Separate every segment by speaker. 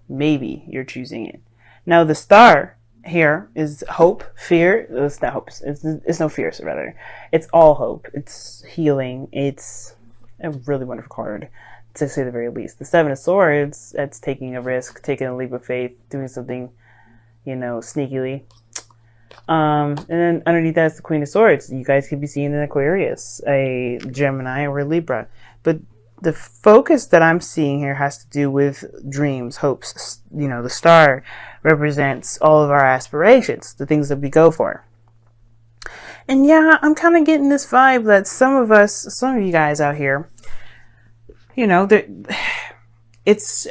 Speaker 1: Maybe you're choosing it. Now the star here is hope, fear. It's not hope. It's no fear, rather. It's all hope. It's healing. It's a really wonderful card, to say the very least. The Seven of Swords, that's taking a risk, taking a leap of faith, doing something, sneakily. And then underneath that is the Queen of Swords. You guys could be seeing an Aquarius, a Gemini, or a Libra. But the focus that I'm seeing here has to do with dreams, hopes. The star represents all of our aspirations, the things that we go for. And yeah, I'm kind of getting this vibe that some of you guys out here, it's,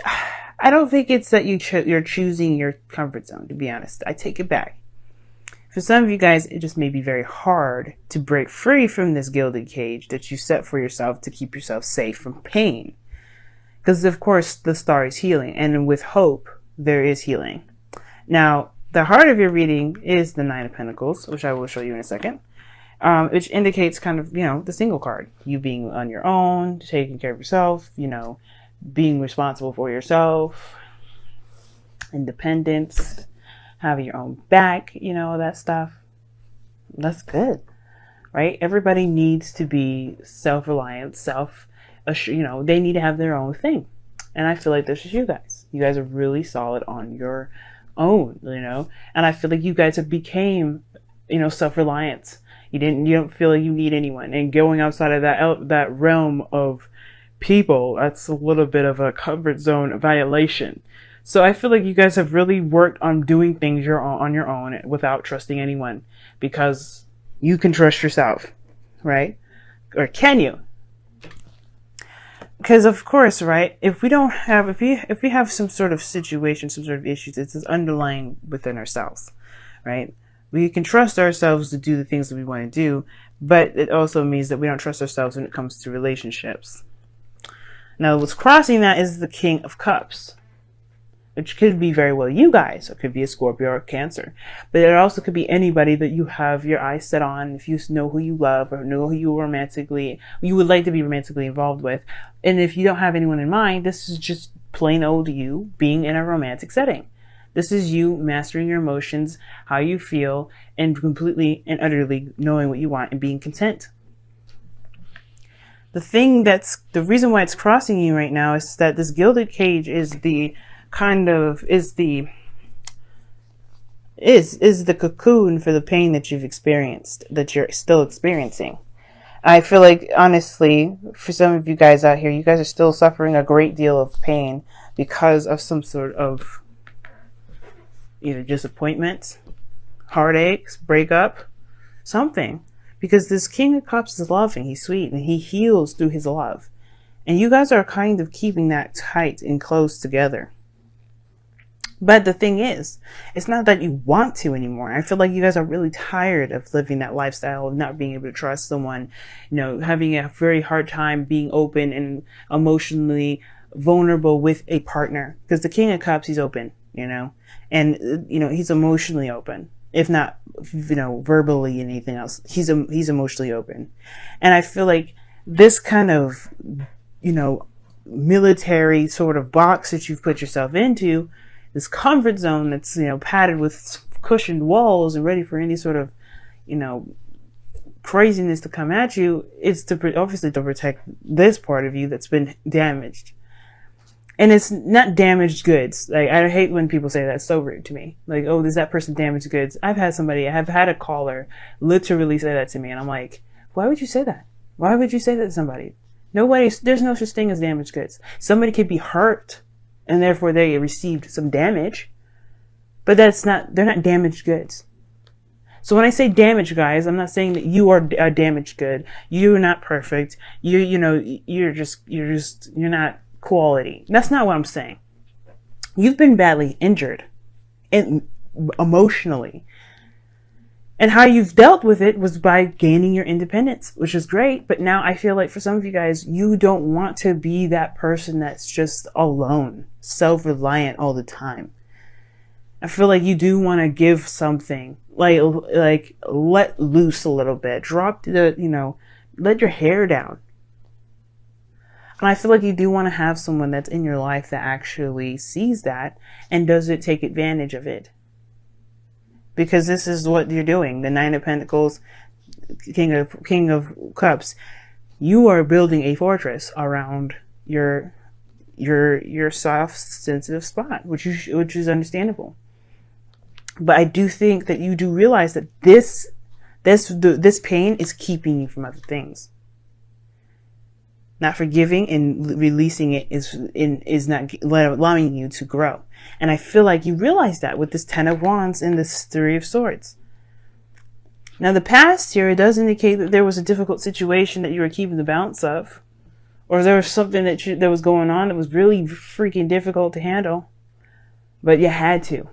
Speaker 1: I don't think it's that you're choosing your comfort zone, to be honest. I take it back. For some of you guys, it just may be very hard to break free from this gilded cage that you set for yourself to keep yourself safe from pain. Because, of course, the star is healing. And with hope, there is healing. Now, the heart of your reading is the Nine of Pentacles, which I will show you in a second. Which indicates kind of, the single card. You being on your own, taking care of yourself, being responsible for yourself, independence, having your own back, all that stuff. That's good, right? Everybody needs to be self-reliant, they need to have their own thing. And I feel like this is you guys. You guys are really solid on your own, and I feel like you guys have became, self-reliant. You don't feel like you need anyone, and going outside of that realm of people, that's a little bit of a comfort zone violation. So I feel like you guys have really worked on doing things on your own without trusting anyone, because you can trust yourself, right? Or can you? Because of course, right? If we have some sort of situation, some sort of issues, it's underlying within ourselves, right? We can trust ourselves to do the things that we want to do, but it also means that we don't trust ourselves when it comes to relationships. Now, what's crossing that is the King of Cups, which could be very well you guys, or it could be a Scorpio or a Cancer. But it also could be anybody that you have your eyes set on, if you know who you love or know who you would like to be romantically involved with. And if you don't have anyone in mind, this is just plain old you being in a romantic setting. This is you mastering your emotions, how you feel, and completely and utterly knowing what you want and being content. The reason why it's crossing you right now is that this gilded cage is the cocoon for the pain that you've experienced, that you're still experiencing. I feel like, honestly, for some of you guys out here, you guys are still suffering a great deal of pain because of some sort of either disappointment, heartaches, breakup, something. Because this King of Cups is loving, he's sweet, and he heals through his love. And you guys are kind of keeping that tight and close together. But the thing is, it's not that you want to anymore. I feel like you guys are really tired of living that lifestyle of not being able to trust someone, having a very hard time being open and emotionally vulnerable with a partner. Because the King of Cups, he's open, and, he's emotionally open. If not, verbally and anything else, he's emotionally open. And I feel like this kind of, military sort of box that you've put yourself into, this comfort zone that's, padded with cushioned walls and ready for any sort of, craziness to come at you, is obviously to protect this part of you that's been damaged. And it's not damaged goods. Like, I hate when people say that. It's so rude to me. Like, oh, does that person damage goods? I have had a caller literally say that to me. And I'm like, why would you say that? Why would you say that to somebody? There's no such thing as damaged goods. Somebody could be hurt and therefore they received some damage, but they're not damaged goods. So when I say damaged, guys, I'm not saying that you are a damaged good. You're not perfect. You're not quality. That's not what I'm saying. You've been badly injured emotionally. And how you've dealt with it was by gaining your independence, which is great. But now I feel like for some of you guys, you don't want to be that person that's just alone, self-reliant all the time. I feel like you do want to give something, like let loose a little bit, let your hair down. And I feel like you do want to have someone that's in your life that actually sees that and doesn't take advantage of it. Because this is what you're doing. The Nine of Pentacles, King of Cups. You are building a fortress around your soft, sensitive spot, which is understandable. But I do think that you do realize that this pain is keeping you from other things. Not forgiving and releasing it is not allowing you to grow. And I feel like you realize that with this Ten of Wands and this Three of Swords. Now the past here, it does indicate that there was a difficult situation that you were keeping the balance of. Or there was something that was going on that was really freaking difficult to handle. But you had to.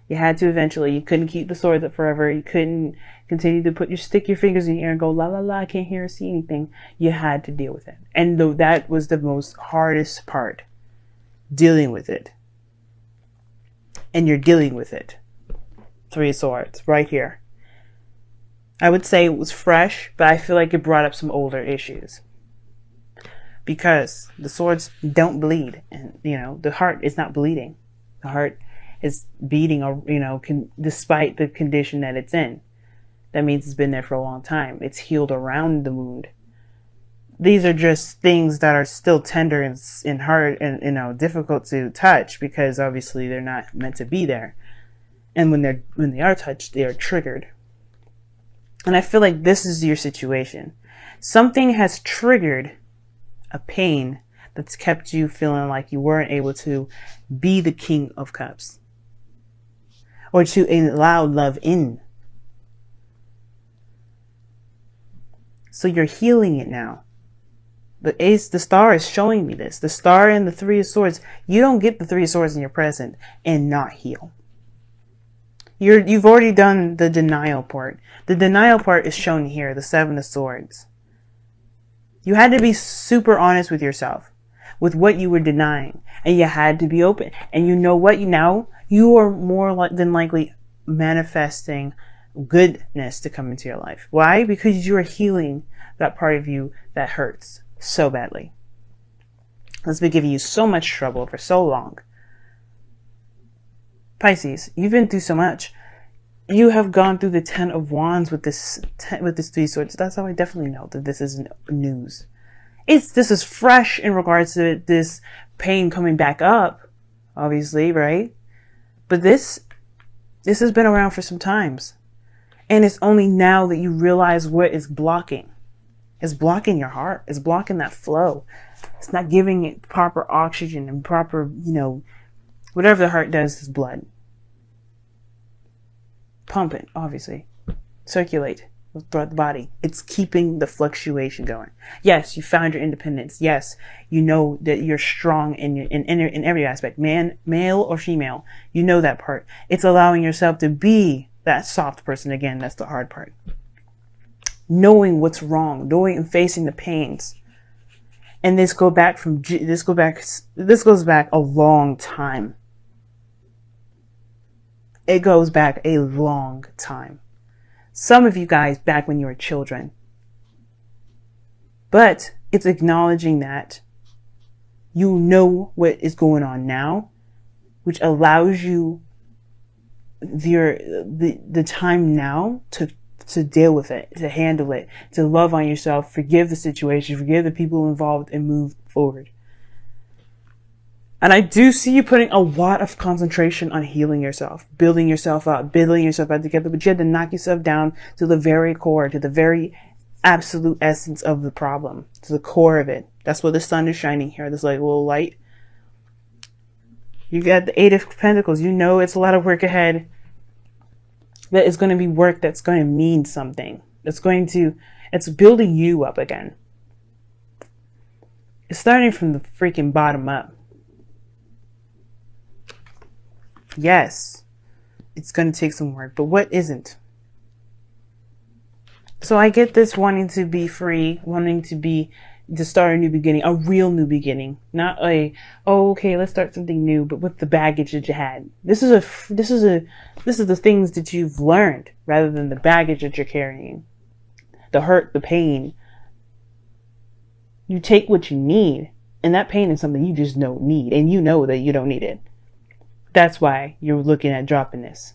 Speaker 1: You had to eventually. You couldn't keep the swords up forever. You couldn't continue to stick your fingers in the air and go, la la la, I can't hear or see anything. You had to deal with it. And that was the most hardest part. Dealing with it. And you're dealing with it. Three of Swords, right here. I would say it was fresh, but I feel like it brought up some older issues. Because the swords don't bleed. And, the heart is not bleeding. The heart is beating, despite the condition that it's in. That means it's been there for a long time. It's healed around the wound. These are just things that are still tender and hard and, difficult to touch because obviously they're not meant to be there. And when they are touched, they are triggered. And I feel like this is your situation. Something has triggered a pain that's kept you feeling like you weren't able to be the King of Cups. Or to allow love in. So you're healing it now. The star is showing me this. The star and the Three of Swords. You don't get the Three of Swords in your present and not heal. You've already done the denial part. The denial part is shown here, the Seven of Swords. You had to be super honest with yourself, with what you were denying. And you had to be open. And you know what? You are more than likely manifesting goodness to come into your life. Why? Because you are healing that part of you that hurts so badly. That's been giving you so much trouble for so long. Pisces, you've been through so much. You have gone through the Ten of Wands with this Three Swords. That's how I definitely know that this isn't news. This is fresh in regards to this pain coming back up, obviously, right? But this has been around for some times. And it's only now that you realize what is blocking. It's blocking your heart. It's blocking that flow. It's not giving it proper oxygen and proper, whatever the heart does is blood. Pump it, obviously. Circulate throughout the body. It's keeping the fluctuation going. Yes, you found your independence. Yes, you know that you're strong in every aspect. Male or female. You know that part. It's allowing yourself to be that soft person again. That's the hard part. Knowing what's wrong. Knowing and facing the pains. And this goes back a long time. It goes back a long time. Some of you guys back when you were children. But it's acknowledging that you know what is going on now, which allows you the time now to deal with it, to handle it, to love on yourself, forgive the situation, forgive the people involved, and move forward. And I do see you putting a lot of concentration on healing yourself, building yourself up, building yourself back together, but you had to knock yourself down to the very core, to the very absolute essence of the problem, to the core of it. That's where the sun is shining here, this like little light. You got the Eight of Pentacles. You know it's a lot of work ahead. That is going to be work that's going to mean something. It's building you up again. It's starting from the freaking bottom up. Yes, it's going to take some work, but what isn't? So I get this wanting to be free, wanting to start a new beginning, a real new beginning, not okay, let's start something new, but with the baggage that you had. This is the things that you've learned rather than the baggage that you're carrying, the hurt, the pain. You take what you need, and that pain is something you just don't need, and you know that you don't need it. That's why you're looking at dropping this.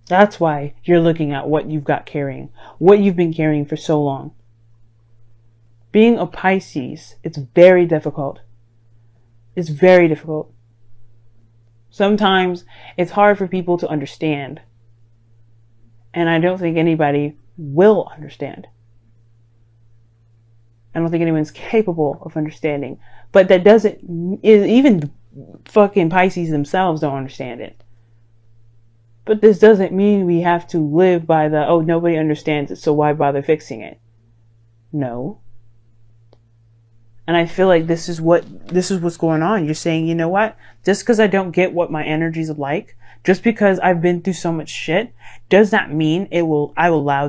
Speaker 1: That's why you're looking at what you've got carrying, what you've been carrying for so long. Being a Pisces, it's very difficult. It's very difficult. Sometimes it's hard for people to understand. And I don't think anybody will understand. I don't think anyone's capable of understanding. But that doesn't, even fucking Pisces themselves don't understand it. But this doesn't mean we have to live by the, oh, nobody understands it, so why bother fixing it? No. And I feel like this is what's going on. You're saying, you know what? Just because I don't get what my energies are like, just because I've been through so much shit, does not mean I will allow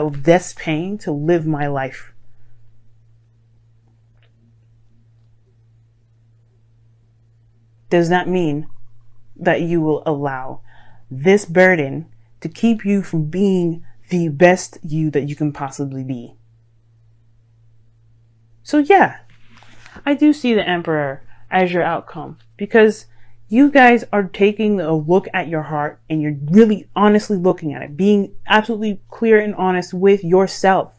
Speaker 1: this pain to live my life. Does not mean that you will allow this burden to keep you from being the best you that you can possibly be. So yeah, I do see the Emperor as your outcome, because you guys are taking a look at your heart and you're really honestly looking at it, being absolutely clear and honest with yourself.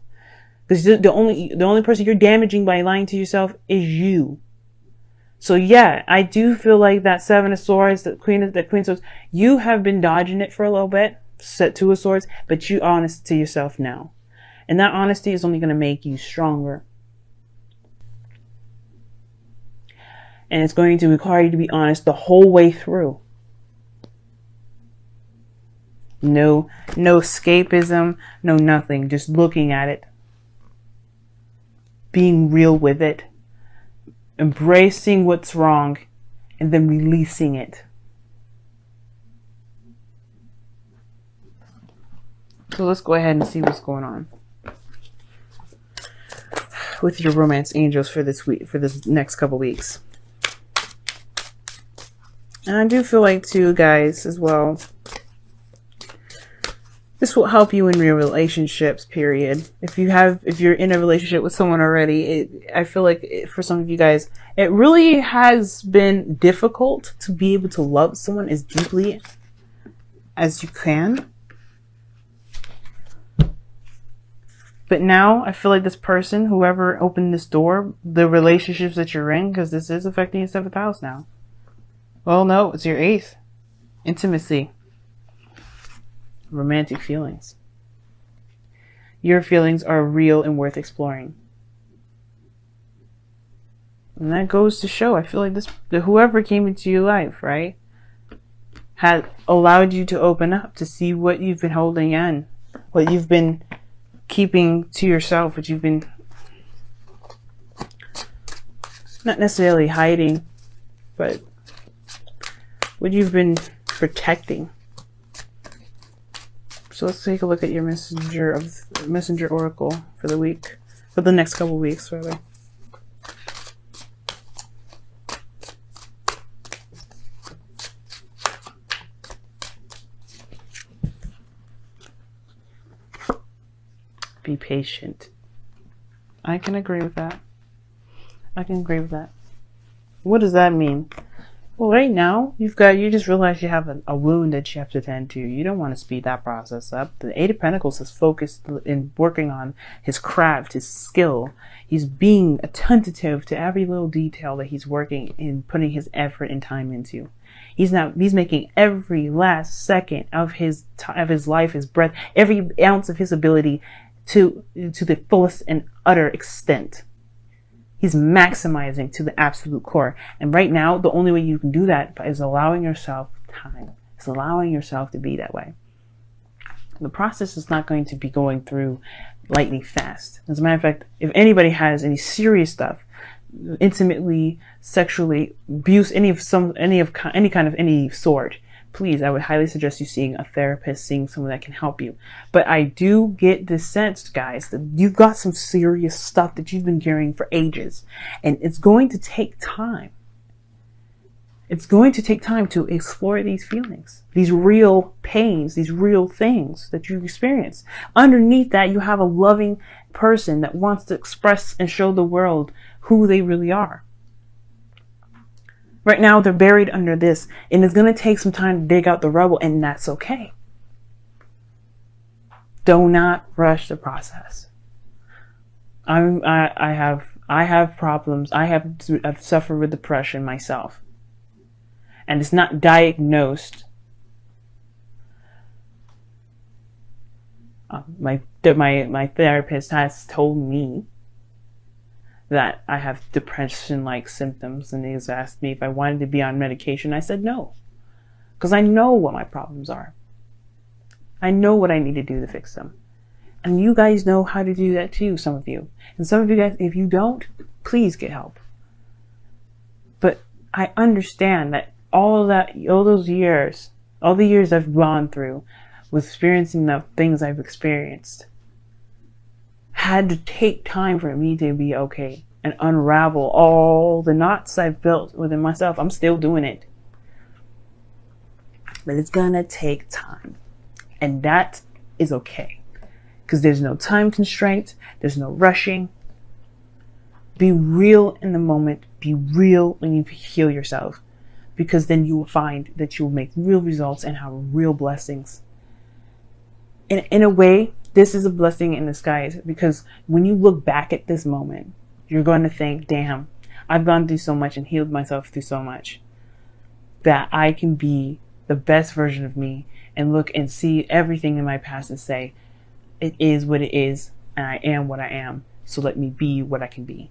Speaker 1: Because the only person you're damaging by lying to yourself is you. So yeah, I do feel like that Seven of Swords, the Queen of Swords, you have been dodging it for a little bit, set Two of Swords, but you're honest to yourself now. And that honesty is only going to make you stronger. And it's going to require you to be honest the whole way through. No escapism, no nothing. Just looking at it. Being real with it. Embracing what's wrong. And then releasing it. So let's go ahead and see what's going on with your romance angels for this week, for this next couple weeks. And I do feel like too, guys, as well, this will help you in your relationships, period. If you're in a relationship with someone already, I feel like for some of you guys, it really has been difficult to be able to love someone as deeply as you can. But now I feel like this person, whoever opened this door, the relationships that you're in, because this is affecting your 7th house now. Well, no, it's your 8th. Intimacy. Romantic feelings. Your feelings are real and worth exploring. And that goes to show, I feel like whoever came into your life, right, had allowed you to open up to see what you've been holding in, what you've been keeping to yourself, what you've been not necessarily hiding, but what you've been protecting. So let's take a look at your messenger oracle for the week, for the next couple weeks, rather. Be patient. I can agree with that. I can agree with that. What does that mean? Well, right now, you just realized you have a wound that you have to tend to. You don't want to speed that process up. The Eight of Pentacles is focused in working on his craft, his skill. He's being attentive to every little detail that he's working in, putting his effort and time into. He's making every last second of his life, his breath, every ounce of his ability to the fullest and utter extent. He's maximizing to the absolute core. And right now, the only way you can do that is allowing yourself time. It's allowing yourself to be that way. The process is not going to be going through lightning fast. As a matter of fact, if anybody has any serious stuff, intimately, sexually, abuse, any kind of any sort, please, I would highly suggest you seeing a therapist, seeing someone that can help you. But I do get this sense, guys, that you've got some serious stuff that you've been carrying for ages. And it's going to take time. It's going to take time to explore these feelings, these real pains, these real things that you experience. Underneath that, you have a loving person that wants to express and show the world who they really are. Right now, they're buried under this, and it's going to take some time to dig out the rubble, and that's okay. Do not rush the process. I have problems. I've suffered with depression myself. And it's not diagnosed. My therapist has told me that I have depression-like symptoms, and he's asked me if I wanted to be on medication. I said no, because I know what my problems are. I know what I need to do to fix them. And you guys know how to do that too, some of you. And some of you guys, if you don't, please get help. But I understand that all the years I've gone through with experiencing the things I've experienced had to take time for me to be okay and unravel all the knots I've built within myself. I'm still doing it. But it's gonna take time. And that is okay. Because there's no time constraint. There's no rushing. Be real in the moment. Be real when you heal yourself. Because then you will find that you will make real results and have real blessings. In a way, this is a blessing in disguise, because when you look back at this moment, you're going to think, damn, I've gone through so much and healed myself through so much that I can be the best version of me and look and see everything in my past and say, it is what it is and I am what I am. So let me be what I can be.